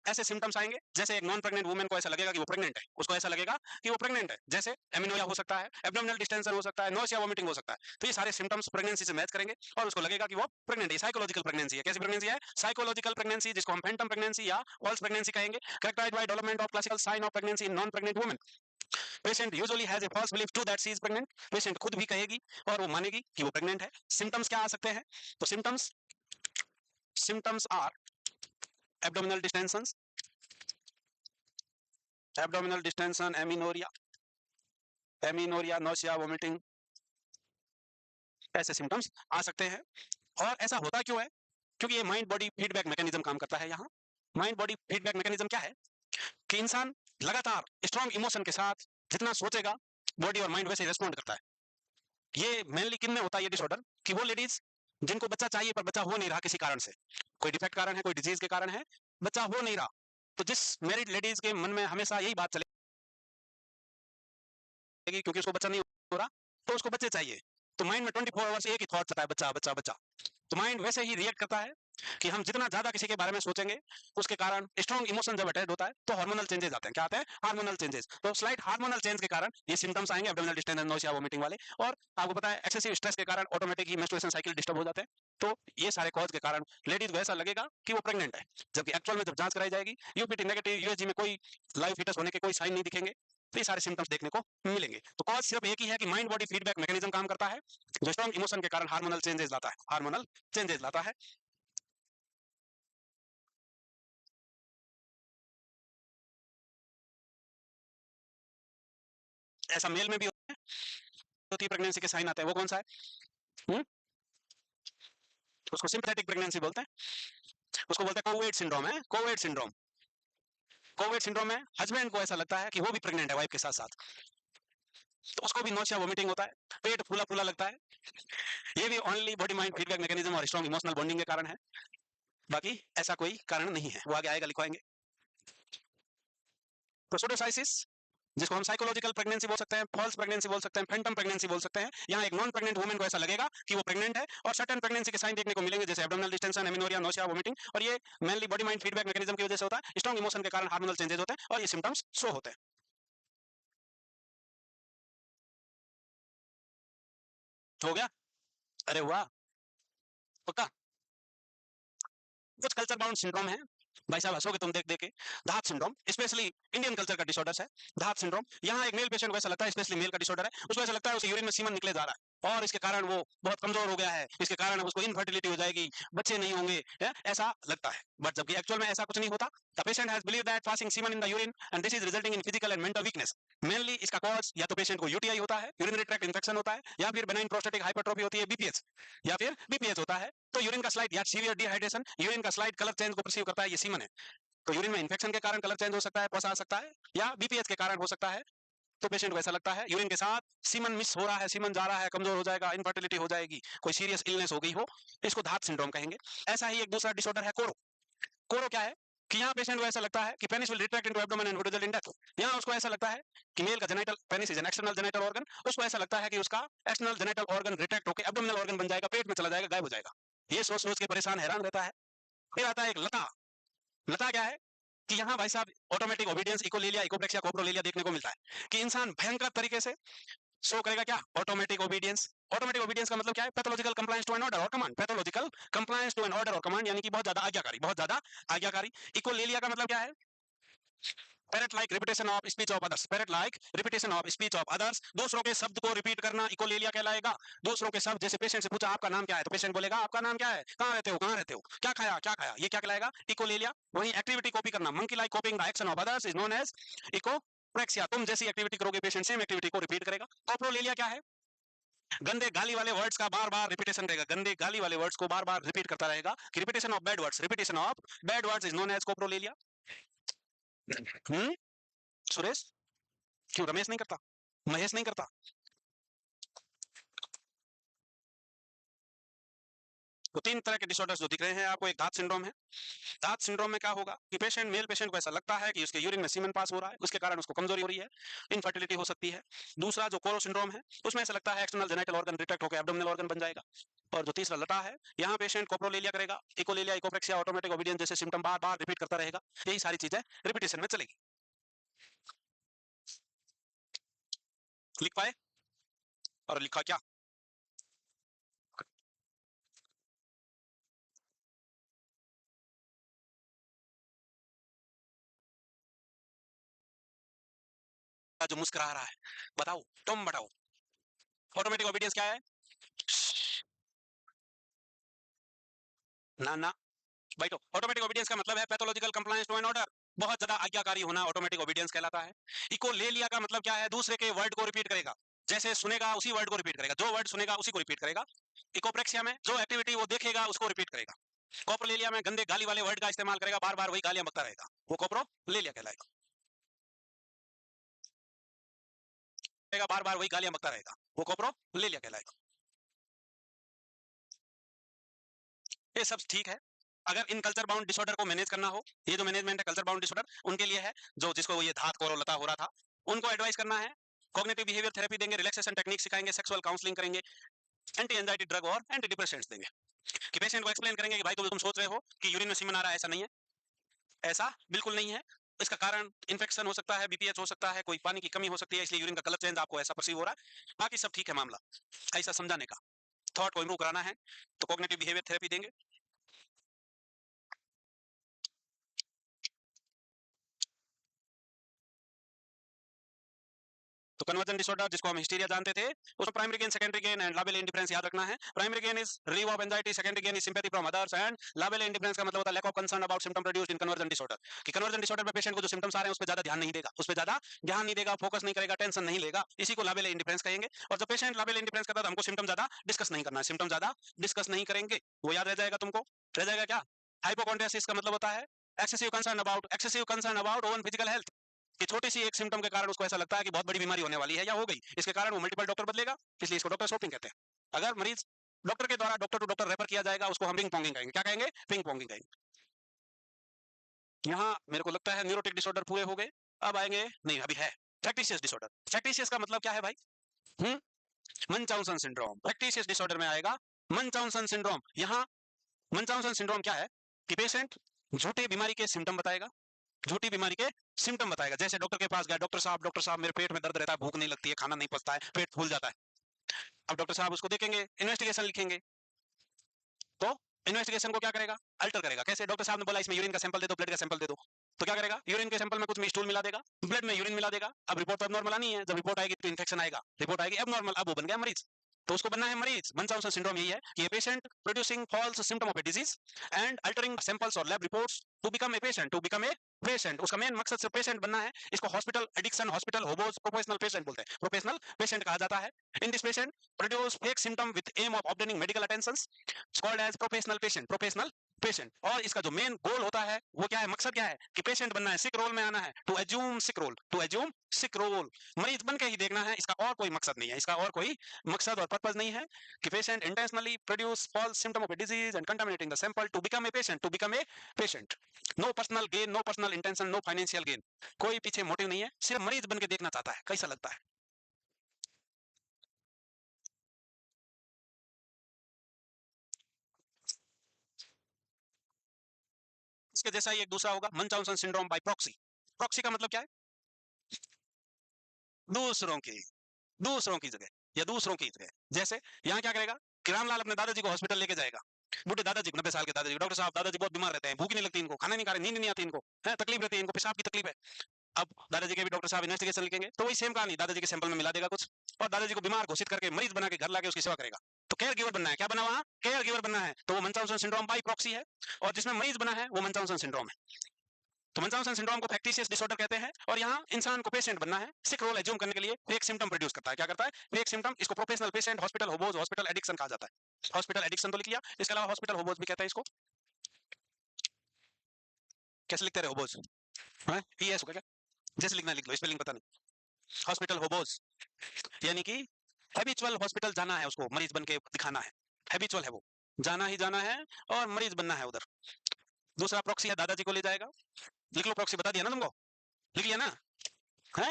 ऐसे सिम्टम्स आएंगे जैसे एक नॉन प्रेग्नेंट वुमेन को ऐसा लगेगा कि वो प्रेग्नेंट है, उसको ऐसा लगेगा कि वो प्रेग्नेंट है, जैसे एमिनोरिया हो सकता है, एब्डोमिनल डिस्टेंशन हो सकता है, नोसिया वोमिटिंग हो सकता है, तो ये सारे सिम्टम्स प्रेगनेंसी से मैच करेंगे और उसको लगेगा कि वो प्रेग्नेंट है। साइकोलॉजिकल प्रेगनेंसी है, कैसी प्रेगनेंसी है? साइकोलॉजिकल प्रेगनेंसी, जिसको हम फैंटम प्रेगनेंसी या फॉल्स प्रेगनेंसी कहेंगे, characterized by development of classical sign of pregnancy in non pregnant women. Patient usually has a false belief to that she is pregnant, patient खुद भी कहेगी और वो मानेगी कि वो प्रेग्नेंट है। सिम्टम्स क्या आ सकते हैं? तो symptoms symptoms are abdominal distension, abdominal distension, amenorrhea, nausea, vomiting, ऐसे सिम्टम्स आ सकते हैं। और ऐसा होता क्यों है? क्योंकि ये माइंड बॉडी फीडबैक मैकेनिज्म काम करता है। यहाँ माइंड बॉडी फीडबैक मैकेनिज्म क्या है कि इंसान लगातार स्ट्रॉन्ग इमोशन के साथ जितना सोचेगा, बॉडी और माइंड वैसे रेस्पॉन्ड करता है। ये मेनली किन में होता है ये डिसऑर्डर, कि वो लेडीज जिनको बच्चा चाहिए पर बच्चा हो नहीं रहा किसी कारण से, कोई डिफेक्ट कारण है, कोई डिजीज के कारण है, बच्चा हो नहीं रहा, तो जिस मैरिड लेडीज के मन में हमेशा यही बात चलेगी क्योंकि उसको बच्चा नहीं हो रहा तो उसको बच्चे चाहिए, तो माइंड में 24 आवर्स एक ही थॉट चलता है, बच्चा बच्चा बच्चा। तो माइंड वैसे ही रिएक्ट करता है कि हम जितना ज्यादा किसी के बारे में सोचेंगे उसके कारण स्ट्रॉन्ग इमोशन जब अटैच होता है तो हार्मोनल चेंजेस आते हैं। क्या आते हैं? Hormonal changes. तो स्लाइट हार्मोनल चेंज के कारण ये सिम्टम्स आएंगे, एब्डोमिनल डिस्टेंस, नोसिया, वोमिटिंग वाले। और आपको पता है एक्सेसिव स्ट्रेस के कारण ऑटोमेटिक ही मेंस्ट्रुएशन साइकिल डिस्टर्ब हो जाते हैं। तो ये सारे कॉज के कारण लेडीज को ऐसा लगेगा कि वो प्रेग्नेंट है, जबकि एक्चुअल में जब जांच कराई जाएगी यूपीटी नेगेटिव, यूएसजी में कोई लाइव फीटस होने के कोई साइन नहीं दिखेंगे, तो ये सारे सिम्टम्स देखने को मिलेंगे। तो कॉज सिर्फ एक ही है कि माइंड बॉडी फीडबैक मैकेनिज्म काम करता है जो स्ट्रॉन्ग इमोशन के कारण हार्मोनल चेंजेस लाता है, हार्मोनल चेंजेस लाता है। ऐसा मेल में भी होती है, प्रेगनेंसी के साइन आते हैं, वो कौन सा है? हुँ? उसको सिंपैथेटिक प्रेगनेंसी बोलते हैं, उसको बोलते हैं कोविड सिंड्रोम है, कोविड सिंड्रोम। कोविड सिंड्रोम में हस्बैंड को ऐसा लगता है कि वो भी प्रेग्नेंट है वाइफ के साथ साथ, तो उसको भी नौसिया वोमिटिंग होता है, पेट फूला फूला लगता है। ये भी only body mind feedback mechanism और स्ट्रॉन्ग इमोशनल बॉन्डिंग के कारण है, बाकी ऐसा कोई कारण नहीं है, वो आगे आएगा लिखवाएंगे। तो सुडोसाइसिस, जिसको हम साइकोलॉजिकल प्रेगनेंसी बोल सकते हैं, फॉल्स प्रेगनेंसी बोल सकते हैं, फैंटम प्रेगनेंसी बोल सकते हैं। यहाँ एक नॉन प्रेग्नेंट वुमन को ऐसा लगेगा कि वो प्रेग्नेंट है और सर्टेन प्रेगनेंसी के साइन देखने को मिलेंगे जैसे abdominal distension, amenorrhea, nausea, vomiting, और ये mainly body mind feedback mechanism की वजह से होता है। स्ट्रॉन्ग इमोशन के कारण हार्मोनल चेंजेस होते हैं और ये सिम्टम्स शो होते हैं। हो गया? अरे वाह! पक्का? कुछ कल्चर बाउंड सिंड्रोम है, भाई साहब हंसोगे तुम देख देख के। दाहत सिंड्रोम स्पेशली इंडियन कल्चर का डिसऑर्डर है। दाहत सिंड्रोम, यहाँ एक मेल पेशेंट को ऐसा लगता है, स्पेशली मेल का डिसऑर्डर है, उसको ऐसा लगता है उसके यूरिन में सीमन निकले जा रहा है और इसके कारण वो बहुत कमजोर हो गया है, इसके कारण उसको इनफर्टिलिटी हो जाएगी, बच्चे नहीं होंगे, ऐसा लगता है। बट जबकि एक्चुअल में ऐसा कुछ नहीं होता। The patient has believe that passing semen in the urine and this is resulting in physical and mental weakness. Mainly इसका कॉज या तो पेशेंट को यूटीआई होता है, यूरिनरी ट्रैक्ट इन्फेक्शन होता है, या फिर बेनाइन प्रोस्टेटिक हाइपरट्रोफी होती है, बीपीएच, या फिर बीपीएच होता है। तो यूरिन का स्लाइड या सीवियर डिहाइड्रेशन, यूरिन का स्लाइड कलर चेंज को परसीव करता है, ये सीमन है। तो यूरिन में इन्फेक्शन के कारण कलर चेंज हो सकता है, पस आ सकता है, या बीपीएच के कारण हो सकता है। तो पेशेंट को ऐसा लगता है यूरिन के साथ सीमन मिस हो रहा है, सीमन जा रहा है, कमजोर हो जाएगा, इनफर्टिलिटी हो जाएगी, कोई सीरियस इलनेस हो गई हो, इसको धात सिंड्रोम कहेंगे। ऐसा ही एक दूसरा डिसऑर्डर है कोरो। कोरो क्या है कि यहाँ पेशेंट को ऐसा लगता है कि penis will retract into abdomen and result in death. यहाँ उसको ऐसा लगता है कि मेल का genital penis is an external genital organ, उसको ऐसा लगता है कि उसका एक्सटर्नल जेनिटल ऑर्गन रिट्रैक्ट होकर एब्डोमिनल ऑर्गन बन जाएगा, पेट में चला जाएगा, गायब हो जाएगा। ये सोच सोच के परेशान हैरान रहता है। फिर आता है एक लता। लता क्या है कि यहाँ भाई साहब ऑटोमेटिक ओबीडियंस, इकोलेलिया, इकोप्लेक्सिया, कोप्रोलेलिया देखने को मिलता है कि इंसान भयंकर तरीके से शो करेगा क्या, ऑटोमेटिक ओबीडियंस। ऑटोमेटिक ओबीडियंस का मतलब क्या है, pathological compliance to an order और कमांड। Pathological compliance to an order और कमांड यानी कि बहुत ज्यादा आज्ञाकारी, बहुत ज्यादा आज्ञाकारी। इकोलेलिया का मतलब क्या है, parrot like repetition of speech of others, parrot like repetition of speech of others, दूसरों के शब्द को रिपीट करना इकोलेलिया कहलाएगा। दूसरों के शब्द, जैसे पेशेंट से पूछा आपका नाम क्या है, तो पेशेंट बोलेगा आपका नाम क्या है, कहाँ रहते हो, कहाँ रहते हो, क्या खाया, क्या खाया, ये क्या कहलाएगा, इकोलेलिया। वहीं एक्टिविटी कॉपी करना, monkey like copying the action of others is known as echopraxia. तुम जैसी एक्टिविटी करोगे पेशेंट सेम एक्टिविटी को रिपीट करेगा। कोप्रोलेलिया क्या है, गंदे गाली वाले वर्ड्स का बार बार रिपीटेशन रहेगा, गंदे गाली वाले वर्ड्स को बार बार रिपीट करता रहेगा। Repetition of bad words, repetition of bad words is known as coprolalia. Suresh, क्यों रमेश नहीं करता, महेश नहीं करता? तो तीन तरह के डिसऑर्डर्स जो दिख रहे हैं आपको, एक दांत सिंड्रोम है। दांत सिंड्रोम में क्या होगा कि पेशेंट, मेल पेशेंट को ऐसा लगता है कि उसके यूरिन में सीमेन पास हो रहा है, उसके कारण उसको कमजोरी हो रही है, इनफर्टिलिटी हो सकती है। दूसरा जो कोरो सिंड्रोम है, उसमें ऐसा लगता है एक्सटर्नल जेनिटल ऑर्गन रिट्रैक्ट होकर एब्डोमिनल ऑर्गन बन जाएगा। और जो तीसरा लता है, यहाँ पेशेंट कोप्रोलेलिया करेगा, इकोलेलिया, इकोप्रेक्सिया, ऑटोमेटिक ओबीडियंस जैसे सिम्टम बार बार रिपीट करता रहेगा। यही सारी चीजें रिपीटेशन में चलेगी। लिख पाए? और लिखा क्या? जो मुस्कुरा रहा है, बताओ, तुम बताओ, ऑटोमेटिक ओबीडियंस क्या है? ना ना, बैठो। ऑटोमेटिक ओबीडियंस का मतलब है pathological compliance to an order, बहुत ज्यादा आज्ञाकारी होना ऑटोमेटिक ओबीडियंस कहलाता है। इकोलेलिया का मतलब क्या है, दूसरे के वर्ड को रिपीट करेगा, जैसे सुनेगा उसी वर्ड को रिपीट करेगा, जो वर्ड सुनेगा उसी को रिपीट करेगा। इकोप्रेक्सिया में जो एक्टिविटी वो देखेगा उसको रिपीट करेगा। कोप्रोलेलिया में गंदे गाली वाले वर्ड का इस्तेमाल करेगा, बार बार वही गालियां बकता रहेगा, वो कोप्रोलेलिया कहलाएगा। बार बार वही गालियां बकता रहेगा, वो कोप्रोलेलिया कहलाएगा। ये सब ठीक है। अगर इन कल्चर बाउंड डिसऑर्डर को मैनेज करना हो, ये जो मैनेजमेंट है कल्चर बाउंड डिसऑर्डर उनके लिए है, जो जिसको ये धात कोरो लता हो रहा था, उनको एडवाइस करना है, कॉग्निटिव बिहेवियर थेरेपी देंगे, रिलैक्सेशन टेक्निक सिखाएंगे, सेक्सुअल काउंसलिंग करेंगे, एंटी एंजाइटी ड्रग और एंटी डिप्रेसेंट्स देंगे। कि पेशेंट को एक्सप्लेन करेंगे कि भाई तुम सोच रहे हो कि यूरिन में सीमन आ रहा है, ऐसा नहीं है, ऐसा बिल्कुल नहीं है। इसका कारण इन्फेक्शन हो सकता है, बीपीएच हो सकता है, कोई पानी की कमी हो सकती है, इसलिए यूरिन का कलर चेंज आपको ऐसा परसीव हो रहा है, बाकी सब ठीक है मामला। ऐसा समझाने का, थॉट को इंप्रूव कराना है तो कॉग्निटिव बिहेवियर थेरेपी देंगे। तो कन्वर्जन डिसऑर्डर जिसको हम हिस्टीरिया जानते थे, उसमें primary gain, secondary gain and la belle indifference याद रखना है। Primary gain is relieve of anxiety, secondary gain is sympathy from others and la belle indifference का मतलब होता है lack of concern about symptom produced in conversion disorder. कि conversion disorder में patient को जो सिम्टम्स आ रहे हैं उस पर ज्यादा ध्यान नहीं देगा, उस पर ज्यादा ध्यान नहीं देगा, फोकस नहीं करेगा, टेंशन नहीं लेगा, इसी को लाबेल इंडिफरेंस कहेंगे। और जब पेशेंट लाबेल इंडिफरेंस करता है तो हमको सिम्टम ज्यादा डिस्कस नहीं करना है, सिम्टम ज्यादा डिस्कस नहीं करेंगे, वो याद रह जाएगा तुमको। रह जाएगा क्या? हाइपोकॉन्ड्रियासिस का मतलब होता है excessive concern about own physical health, कि छोटी सी एक सिम्टम के कारण उसको ऐसा लगता है कि बहुत बड़ी बीमारी होने वाली है या हो गई, इसके कारण वो मल्टीपल डॉक्टर बदलेगा, इसलिए इसको डॉक्टर शॉपिंग कहते हैं। अगर मरीज डॉक्टर के द्वारा डॉक्टर टू डॉक्टर रेफर किया जाएगा उसको हम पिंग पोंगिंग कहेंगे। क्या कहेंगे? पिंग पोंगिंग कहेंगे। यहाँ मेरे को लगता है न्यूरोटिक डिसऑर्डर पूरे हो गए, अब आएंगे, नहीं अभी है, फैक्टिशियस डिसऑर्डर। फैक्टिशियस का मतलब क्या है भाई? हम्म मंचाउसन सिंड्रोम फैक्टिशियस डिसऑर्डर में आएगा। मंचाउसन सिंड्रोम, यहाँ मंचाउसन सिंड्रोम क्या है कि पेशेंट झूठे बीमारी के सिम्टम बताएगा, झूठी बीमारी के सिम्टम बताएगा। जैसे डॉक्टर के पास गया, डॉक्टर साहब मेरे पेट में दर्द रहता है, भूख नहीं लगती है, खाना नहीं पचता है, पेट फूल जाता है, अब डॉक्टर साहब उसको देखेंगे, इन्वेस्टिगेशन लिखेंगे, तो इन्वेस्टिगेशन को क्या करेगा, अल्टर करेगा। कैसे? डॉक्टर साहब ने बोला इसमें यूरिन का सैंपल दे दो, ब्लड का सैंपल दे दो, तो क्या करेगा, यूरिन के सैंपल में कुछ स्टूल मिला देगा, ब्लड में यूरिन मिला देगा। अब रिपोर्ट तो एबनॉर्मल आनी है, जब रिपोर्ट आएगी तो इन्फेक्शन आएगा, रिपोर्ट आएगी एबनॉर्मल, अब वो बन गया मरीज। तो उसको बनना है मरीज। मंचाउसन सिंड्रोम यही है कि patient producing false symptom of a disease and altering samples और lab reports to become a patient, to become a patient. उसका मेन मकसद सिर्फ पेशेंट बनना है। इसको hospital addiction, hospital hobos professional patient बोलते हैं, प्रोफेशनल पेशेंट कहा जाता है। In this patient produce fake symptom with aim of obtaining medical attention, called as professional patient, professional patient. और इसका जो मेन गोल होता है वो क्या है, मकसद क्या है कि पेशेंट बनना है, सिक रोल में आना है, to assume sick role, to assume sick role, मरीज बन के ही देखना है। इसका और कोई मकसद नहीं है, इसका और कोई मकसद और पर्पस नहीं है कि patient intentionally produce false symptom of a disease and contaminating the sample to become a patient, to become a patient. No personal gain, no personal intention, no financial gain, कोई पीछे मोटिव नहीं है, सिर्फ मरीज बन के देखना चाहता है। कैसा लगता है? इसके जैसा ही एक दूसरा होगा, मंचाउसन सिंड्रोम बाय प्रॉक्सी। प्रॉक्सी का मतलब क्या है? दूसरों की, दूसरों की जगह या दूसरों की जगह। जैसे यहाँ क्या करेगा कि रामलाल अपने दादाजी को हॉस्पिटल लेके जाएगा, बूढ़े दादाजी, 90 साल के दादाजी, डॉक्टर साहब दादाजी बहुत बीमार रहते हैं, भूख नहीं लगती इनको, खाना नहीं खा रहे, नींद नहीं आती इनको, है तकलीफ रहती है इनको, पेशाब की तकलीफ है। अब दादाजी के भी डॉक्टर साहब इन्वेस्टिगेशन लिखेंगे, तो वही सेम कहानी, दादाजी के सैंपल में मिला देगा कुछ, और दादाजी को बीमार घोषित करके मरीज बना के घर लाके उसकी सेवा करेगा। तो केयर गिवर बनना है, क्या बना वहां, केयर गिवर बनना है, तो वो मंचाउसन सिंड्रोम बाई प्रॉक्सी है। और जिसमें मरीज बना है वो मंचाउसन सिंड्रोम है। तो मंचाउसन सिंड्रोम को फैक्टिशियस डिसऑर्डर कहते हैं। और यहाँ इंसान को पेशेंट बनना है, सिक रोल एज्यूम करने के लिए फेक सिम्टम प्रोड्यूस करता है। क्या करता है? Fake symptom. इसको professional patient, hospital hobos, hospital addiction कहा जाता है। हॉस्पिटल एडिक्शन तो लिख लिया, इसके अलावा हॉस्पिटल होबोज भी कहता है इसको। कैसे लिखते रहे होबोज? ES होगा क्या? जैसे लिखना लिख लो, स्पेलिंग पता नहीं। हॉस्पिटल होबोज यानी कि हैबिचुअल हॉस्पिटल जाना है, उसको मरीज बन के दिखाना है, हैबिचुअल है वो, जाना ही जाना है और मरीज बनना है उधर। दूसरा प्रॉक्सी है, दादाजी को ले जाएगा। लिख लो, प्रॉक्सी बता दिया ना तुमको, लिख लिया ना? है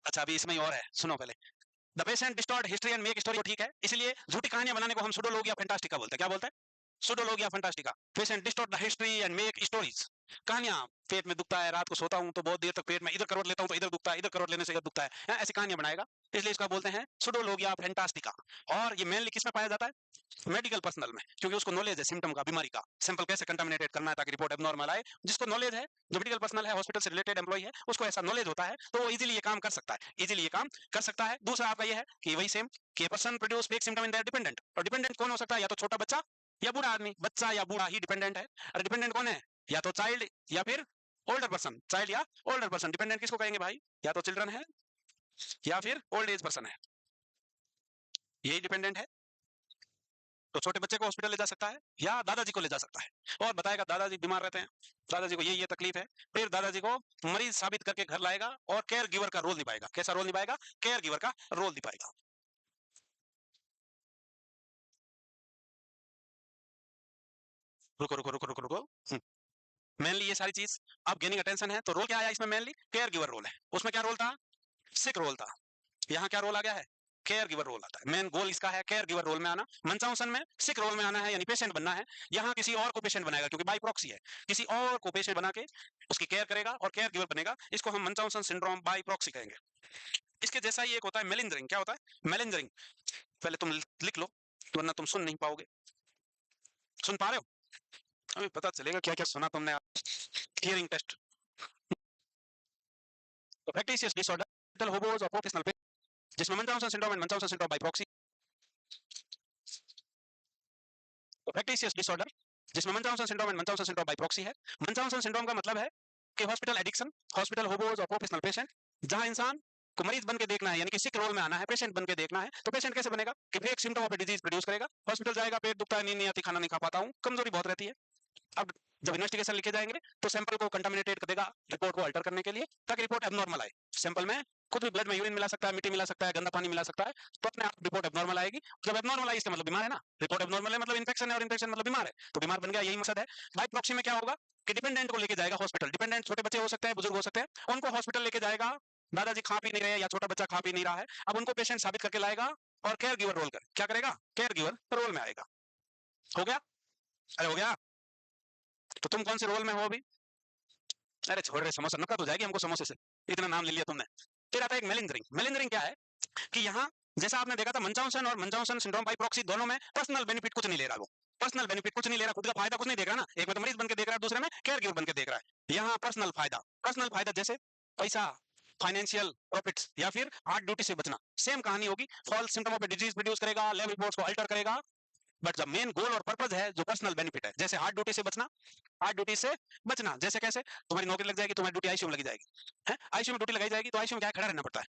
अच्छा, अभी इसमें ही और है, सुनो पहले। The patient distort history and make story, ठीक है, इसलिए झूठी कहानियां बनाने को हम सुडोलोगिया फैंटास्टिका बोलते हैं। क्या बोलते हैं? Pseudologia fantastica. Patient distort the history and make stories, कहानियां। पेट में दुखता है, रात को सोता हूं तो बहुत देर तक पेट में, इधर करवट लेता हूं तो इधर दुखता है, इधर करवट लेने से इधर दुखता है, ऐसी कहानियां बनाएगा, इसलिए इसका बोलते हैं सुडोलोगिया फैंटास्टिका। और ये मेनली किस में पाया जाता है? मेडिकल पर्सनल में, क्योंकि उसको नॉलेज है सिम्टम का, बीमारी का, सैंपल कैसे कंटामिनेटेड करना है ताकि रिपोर्ट एबनॉर्मल आए। जिसको नॉलेज है, जो मेडिकल पर्सनल है, हॉस्पिटल से रिलेटेड एम्प्लॉय है, उसको ऐसा नॉलेज होता है, तो वो इजीली ये काम कर सकता है, इजीली ये काम कर सकता है। दूसरा आपका ये है कि वही सेम कि person produce fake symptom in their dependent. और डिपेंडेंट कौन हो सकता है? या तो छोटा बच्चा या बूढ़ा आदमी। बच्चा या बूढ़ा ही डिपेंडेंट है। और डिपेंडेंट कौन है? या तो चाइल्ड या फिर ओल्डर पर्सन, चाइल्ड या ओल्डर पर्सन। डिपेंडेंट किसको कहेंगे भाई? या तो चिल्ड्रन है या फिर ओल्ड एज पर्सन है, यही डिपेंडेंट है। तो छोटे बच्चे को हॉस्पिटल ले जा सकता है या दादाजी को ले जा सकता है और बताएगा दादाजी बीमार रहते हैं, दादाजी को ये तकलीफ है, फिर दादाजी को मरीज साबित करके घर लाएगा और केयर गिवर का रोल निभाएगा। कैसा रोल निभाएगा? केयर गिवर का रोल निभाएगा। रुको रुको रुको रुको रुको। मेनली ये सारी चीज अब गेनिंग अटेंशन है, तो रोल क्या आया इसमें? मेनली केयर गिवर रोल है। उसमें क्या रोल था? सिक रोल था। यहाँ क्या रोल आ गया है? केयर गिवर रोल आता है। मेन गोल इसका है केयर गिवर रोल में आना। मंचाउसन में सिक रोल में आना है, यानी पेशेंट बनना है। यहाँ किसी और को पेशेंट बनाएगा, क्योंकि बाई प्रॉक्सी है, किसी और को पेशेंट बना के उसकी केयर करेगा और केयर गिवर बनेगा। इसको हम मंचाउसन सिंड्रोम बाई प्रॉक्सी कहेंगे। इसके जैसा ही एक होता है मेलिंजरिंग। क्या होता है मेलिंजरिंग? पहले तुम लिख लो, वरना तुम सुन नहीं पाओगे। सुन पा रहे हो? अभी पता चलेगा क्या क्या सुना तुमने। Hearing test. तो फैक्टिशियस डिसऑर्डर होबोज और प्रोफेशनल, जिसमें Munchausen syndrome and Munchausen syndrome by proxy. तो फैक्टिशियस डिसऑर्डर जिसमें Munchausen syndrome and Munchausen syndrome by proxy है। मंचाउसन सिंड्रोम का मतलब है कि हॉस्पिटल एडिक्शन, हॉस्पिटल होबोज और प्रोफेशनल पेशेंट, जहां इंसान को मरीज बन के देखना है, यानी कि सिक रोल में आना है, पेशेंट बन के देखना है। तो पेशेंट कैसे बनेगा कि fake symptom of disease produce करेगा। हॉस्पिटल जाएगा, पेट दुखता है, नींद नहीं आती, खाना नहीं खा पाता हूं, कमजोरी बहुत रहती है। अब जब इन्वेस्टिगेशन लिखे जाएंगे तो सैंपल को कंटामिनेटेड कर देगा, रिपोर्ट को अल्टर करने के लिए, ताकि रिपोर्ट एबनॉर्मल आए। सैंपल में कुछ भी, ब्लड में यूरिन मिला सकता है, मिट्टी मिला सकता है, गंदा पानी मिला सकता है, तो अपने आप रिपोर्ट एबनॉर्मल आएगी। जब एबनॉर्मल आई इसका मतलब बीमार है ना, रिपोर्ट एबनॉर्मल है मतलब इन्फेक्शन है, और इन्फेक्शन मतलब बीमार है, तो बीमार बन गया, यही मकसद है। बाई प्रॉक्सी में क्या होगा कि डिपेंडेंट को लेके जाएगा हॉस्पिटल। डिपेंडेंट छोटे बच्चे हो सकते हैं, बुजुर्ग हो सकते हैं, उनको हॉस्पिटल लेके जाएगा। दादाजी खा पी नहीं रहे या छोटा बच्चा खा पी नहीं रहा है, अब उनको पेशेंट साबित करके लाएगा और केयर गिवर रोल कर क्या करेगा? केयर गिवर रोल में आएगा। हो गया? अरे हो गया। तो तुम कौन से रोल में हो अभी? अरे छोड़ रहे, समोसा, नफरत हो जाएगी हमको समोसे से, इतना नाम ले लिया तुमने। फिर आता है एक मेलिंजरिंग। मेलिंजरिंग क्या है कि यहाँ जैसा आपने देखा था मंचाउसन और मंचाउसन सिंड्रोम बाई प्रॉक्सी, दोनों में पर्सनल बेनिफिट कुछ नहीं ले रहा, वो पर्सनल बेनिफिट कुछ नहीं ले रहा, खुद का फायदा कुछ नहीं देख रहा ना, एक में तो मरीज बन के देख रहा है, दूसरे में केयर गिवर बन के देख रहा है। यहाँ पर्सनल फायदा जैसे पैसा, फाइनेंशियल प्रॉफिट्स, या फिर हार्ड ड्यूटी से बचना, सेम कहानी होगी। False symptom of disease produce करेगा, लैब रिपोर्ट्स को अल्टर करेगा, बट द मेन गोल और पर्पज है जो पर्सनल बेनिफिट है, जैसे हार्ड ड्यूटी से बचना, हार्ड ड्यूटी से बचना जैसे कैसे, तुम्हारी नौकरी लग जाएगी, तुम्हारी ड्यूटी आईसीयू में लगी जाएगी है, आईसीयू में ड्यूटी लगाई जाएगी तो आईसीयू में क्या खड़ा रहना पड़ता है,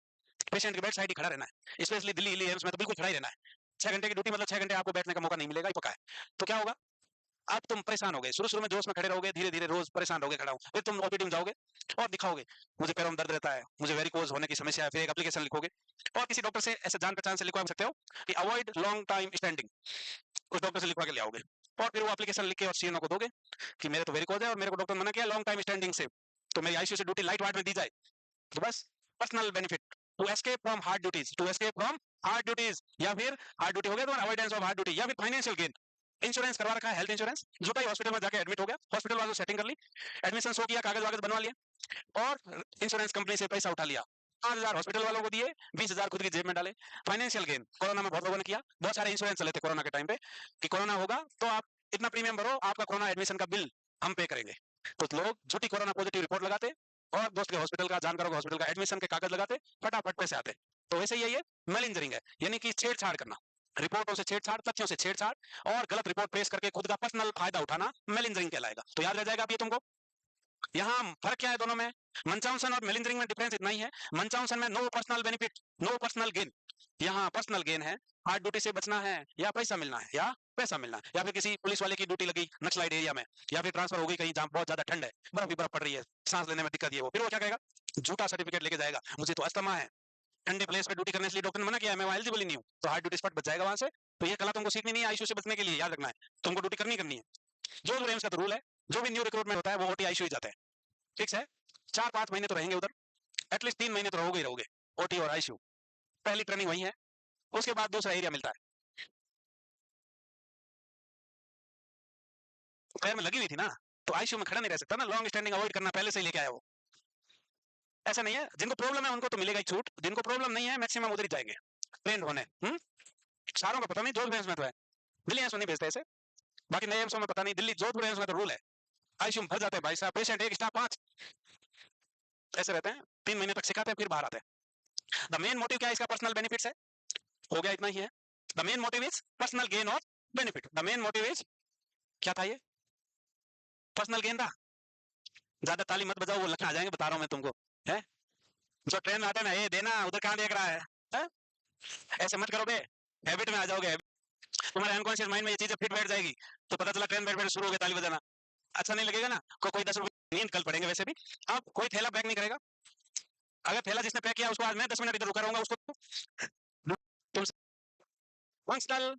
पेशेंट के बेड साइड ही खड़ा रहना है, स्पेशली दिल्ली एम्स में तो बिल्कुल खड़ा ही रहना है। 6 घंटे की ड्यूटी मतलब 6 घंटे आपको बैठने का मौका नहीं मिलेगा, ये पक्का है। तो क्या होगा, अब तुम परेशान हो गए, शुरू में जोश में खड़े रहोगे, धीरे धीरे रोज परेशान रहोगे, खड़ा हो, फिर तुम ओपीडी में जाओगे और दिखाओगे मुझे पैरों में दर्द रहता है, मुझे वेरिकोज होने की समस्या है, फिर एक एप्लीकेशन लिखोगे और किसी डॉक्टर से ऐसे जान पहचान से लिखवा सकते हो कि अवॉइड लॉन्ग टाइम स्टैंडिंग, उस डॉक्टर से लिखवा के ले आओगे और फिर वो एप्लीकेशन लिख के और सीएनओ को दोगे कि मेरे तो वेरिकोज है और मेरे को डॉक्टर ने मना किया लॉन्ग टाइम स्टैंडिंग से, तो मेरी आईसीयू से ड्यूटी लाइट वार्ड में दी जाए। तो बस personal benefit, to escape from hard duties, to escape from hard duties, या फिर हार्ड ड्यूटी हो गया तो अवॉइडेंस ऑफ हार्ड ड्यूटी, या फिर फाइनेंशियल गेन। इंश्योरेंस करवा रखा है, हेल्थ इंश्योरेंस, जो कहीं हॉस्पिटल में जाके एडमिट हो गया, हॉस्पिटल वालों सेटिंग कर ली, एडमिशन हो किया, कागज वागज बनवा लिया और इंश्योरेंस कंपनी से पैसा उठा लिया, 5,000 हॉस्पिटल वालों को दिए, 20,000 खुद की जेब में डाले। फाइनेंशियल गेन, कोरोना में बहुत लोगों ने किया, बहुत सारे इंश्योरेंस चले थे कोरोना के टाइम पे कि कोरोना होगा तो आप इतना प्रीमियम भरो, आपका कोरोना एडमिशन का बिल हम पे करेंगे। तो लोग झूठी कोरोना पॉजिटिव रिपोर्ट लगाते और दोस्त के हॉस्पिटल का, जानकारों के हॉस्पिटल का एडमिशन के कागज लगाते, फटाफट पैसे आते। तो वैसे ही ये मेलिंजरिंग है, यानी कि छेड़छाड़ करना, रिपोर्टों से छेड़छाड़, तथ्यों से छेड़छाड़ और गलत रिपोर्ट पेश करके खुद का पर्सनल फायदा उठाना मेलिंजरिंग कहलाएगा। तो याद रह जाएगा अब ये तुमको। यहाँ फर्क क्या है दोनों में, मंचाउसन और मेलिंजरिंग में डिफरेंस इतना ही है, मंचाउसन में no personal benefit, no personal gain, यहाँ पर्सनल गेन है, हार्ड ड्यूटी से बचना है या पैसा मिलना है, या पैसा मिलना है, या फिर किसी पुलिस वाले की ड्यूटी लगी नक्सलाइट एरिया में, या फिर ट्रांसफर हो गई कहीं जहाँ बहुत ज्यादा ठंड है, बर्फ ही बर्फ पड़ रही है, सांस लेने में दिक्कत है, वो फिर वो क्या कहेगा, झूठा सर्टिफिकेट लेके जाएगा, मुझे तो अस्थमा है, ठंडे प्लेस पे ड्यूटी करने के लिए डॉक्टर ने मना किया है, मैं एलिजिबल ही नहीं हूँ, तो हार्ड ड्यूटी स्पॉट बच जाएगा वहां से। तो ये कला तुमको सीखनी नहीं है, आईसीयू से बचने के लिए याद रखना है, तुमको ड्यूटी करनी करनी है। जो रेम्स का तो रूल है, जो भी न्यू रिक्रूटमेंट होता है वो ओटी आईसीयू जाते हैं, ठीक है, 4-5 महीने तो रहेंगे उधर, एटलीस्ट 3 महीने तो रहोगे ही रहोगे, ओटी और आईसीयू, पहली ट्रेनिंग वही है, उसके बाद दूसरा एरिया मिलता है। पैर में लगी हुई थी ना, तो आईसीयू में खड़ा नहीं रह सकता ना, लॉन्ग स्टैंडिंग अवॉइड करना पहले से ही लेके आया वो, ऐसा नहीं है, जिनको प्रॉब्लम है उनको तो मिलेगा ही छूट, जिनको प्रॉब्लम नहीं है मैक्सिमम उधर ही जाएंगे ट्रेंड होने। सारों का पता नहीं, जोधपुर एम्स में तो है, दिल्ली एम्स में नहीं भेजते ऐसे, बाकी नए एम्सों में पता नहीं, दिल्ली जोधपुर एम्स में तो रूल है, आईसीयू में भर जाते हैं भाई साहब, पेशेंट एक स्टाफ 5 ऐसे रहते हैं, 3 महीने तक सिखाते हैं फिर बाहर आते हैं। द मेन मोटिव क्या है इसका, पर्सनल बेनिफिट्स है, हो गया इतना ही है। The main motive is personal gain और benefit, the main motive is क्या था ये, पर्सनल गेन था। ज्यादा ताली मत बजाओ, वो लखन आ जाएंगे, बता रहा हूँ मैं तुमको, है जो ट्रेन में आते हैं ना, ये देना उधर कहाँ देख रहा है? ऐसे मत करो बे, हैबिट में आ जाओगे, तुम्हारे अनकॉन्शियस माइंड में ये चीजें फिट बैठ जाएगी, तो पता चला ट्रेन बैठ बैठ शुरू हो गया ताली बजाना, अच्छा नहीं लगेगा ना, कोई 10 रुपए नींद कल पड़ेंगे वैसे भी। अब कोई थैला पैक नहीं करेगा, अगर थैला जिसने पैक किया उसको आज मैं 10 मिनट इधर रुका रहूंगा, उसको तुम फंक्शनल